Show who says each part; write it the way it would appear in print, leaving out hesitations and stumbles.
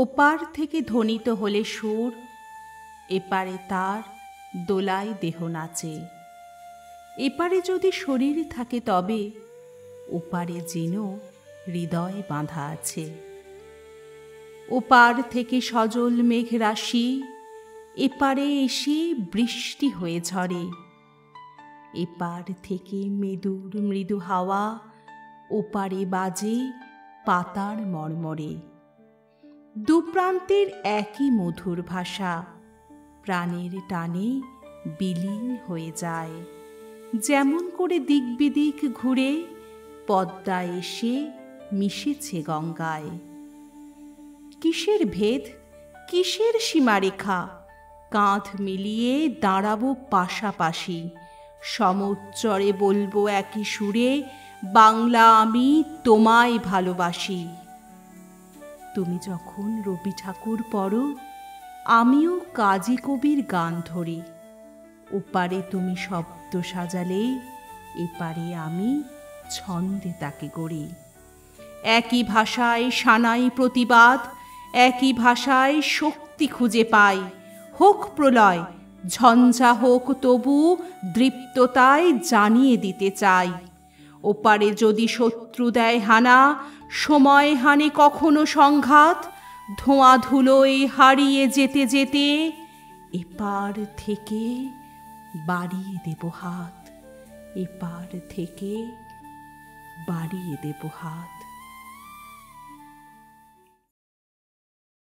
Speaker 1: ওপার থেকে ধ্বনিত হলে সুর, এপারে তার দোলায় দেহ নাচে। এপারে যদি শরীর থাকে তবে ওপারে যেন হৃদয় বাঁধা আছে। ওপার থেকে সজল মেঘ রাশি এপারে এসে বৃষ্টি হয়ে ঝরে। এপার থেকে মেদুর মৃদু হাওয়া ওপারে বাজে পাতার মর্মরে। দুপ্রান্তের একই মধুর ভাষা প্রাণের টানে বিলীন হয়ে যায়। যেমন করে দিক বিদিক ঘুরে পদ্মা এসে মিশেছে গঙ্গায়। কিসের ভেদ, কিসের সীমারেখা, কাঁধ মিলিয়ে দাঁড়াবো পাশাপাশি। সমুচ্চরে বলবো একই সুরে, বাংলা আমি তোমায় ভালোবাসি। তুমি যখন রবি ঠাকুর পড়ো, আমিও কাজী কবির গান ধরি। ওপারে তুমি শব্দ সাজালে, এপারে আমি ছন্দে তাকে গড়ি। একই ভাষায় সানাই প্রতিবাদ, একই ভাষায় শক্তি খুঁজে পাই। হোক প্রলয়, ঝঞ্ঝা হোক, তবু দৃপ্ততায় জানিয়ে দিতে চাই। ওপারে যদি শত্রু দেয় হানা, সময় হানে কখনো সংঘাত, ধোঁয়া ধুলোয় হারিয়ে যেতে যেতে এপার থেকে বাড়িয়ে দেব হাত, এপার থেকে বাড়িয়ে দেব হাত।